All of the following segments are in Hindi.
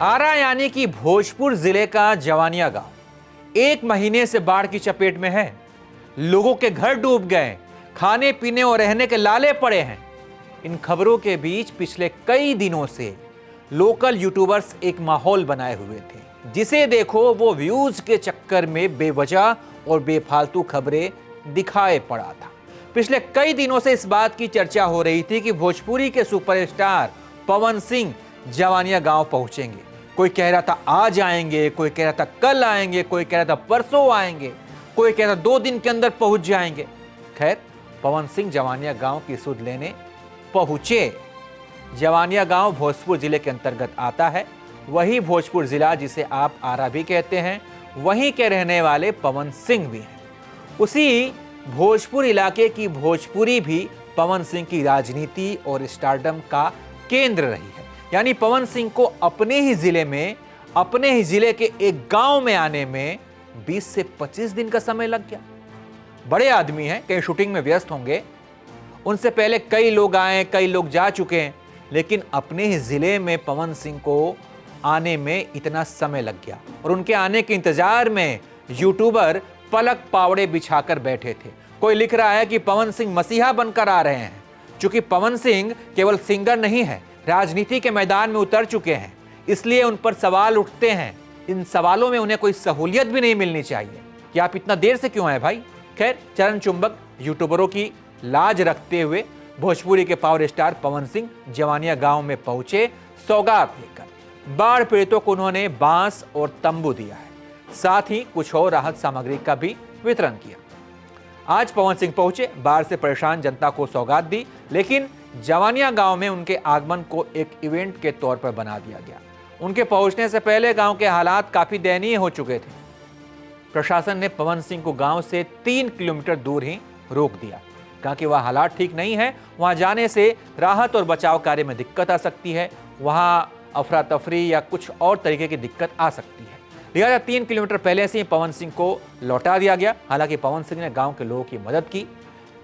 आरा यानी कि भोजपुर जिले का जवानिया गांव 1 महीने से बाढ़ की चपेट में है। लोगों के घर डूब गए, खाने पीने और रहने के लाले पड़े हैं। इन खबरों के बीच पिछले कई दिनों से लोकल यूट्यूबर्स एक माहौल बनाए हुए थे, जिसे देखो वो व्यूज के चक्कर में बेवजह और बेफालतू खबरें दिखाए पड़ा था। पिछले कई दिनों से इस बात की चर्चा हो रही थी कि भोजपुरी के सुपरस्टार पवन सिंह जवानिया गांव पहुंचेंगे। कोई कह रहा था आज आएंगे, कोई कह रहा था कल आएंगे, कोई कह रहा था परसों आएंगे, कोई कह रहा था 2 दिन के अंदर पहुंच जाएंगे। खैर, पवन सिंह जवानिया गांव की सुध लेने पहुंचे। जवानिया गांव भोजपुर जिले के अंतर्गत आता है। वही भोजपुर जिला जिसे आप आरा भी कहते हैं, वहीं के रहने वाले पवन सिंह भी हैं। उसी भोजपुर इलाके की भोजपुरी भी पवन सिंह की राजनीति और स्टारडम का केंद्र रही है। यानी पवन सिंह को अपने ही जिले के एक गांव में आने में 20 से 25 दिन का समय लग गया। बड़े आदमी हैं, कहीं शूटिंग में व्यस्त होंगे। उनसे पहले कई लोग आए, कई लोग जा चुके हैं, लेकिन अपने ही जिले में पवन सिंह को आने में इतना समय लग गया। और उनके आने के इंतजार में यूट्यूबर पलक पावड़े बिछाकर बैठे थे। कोई लिख रहा है कि पवन सिंह मसीहा बनकर आ रहे हैं। चूंकि पवन सिंह केवल सिंगर नहीं है, राजनीति के मैदान में उतर चुके हैं, इसलिए उन पर सवाल उठते हैं। इन सवालों में उन्हें कोई सहूलियत भी नहीं मिलनी चाहिए कि आप इतना देर से क्यों आए भाई। खैर, चरण चुंबक यूट्यूबरों की लाज रखते हुए भोजपुरी के पावर स्टार पवन सिंह जवानिया गांव में पहुंचे सौगात लेकर। बाढ़ पीड़ितों को उन्होंने बांस और तंबू दिया है, साथ ही कुछ और राहत सामग्री का भी वितरण किया। आज पवन सिंह पहुंचे, बाढ़ से परेशान जनता को सौगात दी, लेकिन जवानिया गांव में उनके आगमन को एक इवेंट के तौर पर बना दिया गया। उनके पहुंचने से पहले गांव के हालात काफी दयनीय हो चुके थे। प्रशासन ने पवन सिंह को गांव से 3 किलोमीटर दूर ही रोक दिया, कहा कि वह हालात ठीक नहीं है, वहां जाने से राहत और बचाव कार्य में दिक्कत आ सकती है, वहां अफरा तफरी या कुछ और तरीके की दिक्कत आ सकती है। लिहाजा 3 किलोमीटर पहले से ही पवन सिंह को लौटा दिया गया। हालांकि पवन सिंह ने गांव के लोगों की मदद की,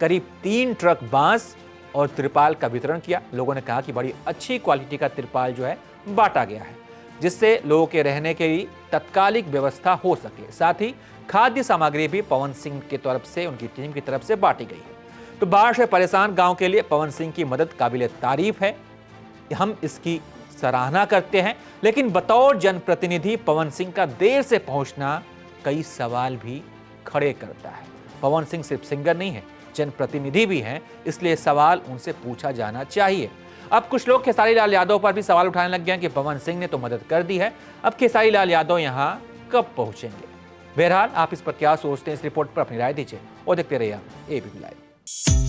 करीब 3 ट्रक बांस और तिरपाल का वितरण किया। लोगों ने कहा कि बड़ी अच्छी क्वालिटी का तिरपाल जो है बांटा गया है, जिससे लोगों के रहने के लिए तत्कालिक व्यवस्था हो सके। साथ ही खाद्य सामग्री भी पवन सिंह की तरफ से, उनकी टीम की तरफ से बांटी गई है। तो बाढ़ से परेशान गांव के लिए पवन सिंह की मदद काबिल तारीफ है, हम इसकी सराहना करते हैं। लेकिन बतौर जनप्रतिनिधि पवन सिंह का देर से पहुंचना कई सवाल भी खड़े करता है। पवन सिंह सिर्फ सिंगर नहीं है, जनप्रतिनिधि भी हैं, इसलिए सवाल उनसे पूछा जाना चाहिए। अब कुछ लोग खेसारी लाल यादव पर भी सवाल उठाने लग गए हैं कि पवन सिंह ने तो मदद कर दी है, अब खेसारी लाल यादव यहां कब पहुंचेंगे। बहरहाल, आप इस पर क्या सोचते हैं, इस रिपोर्ट पर अपनी राय दीजिए और देखते रहिए एबीपी लाइव।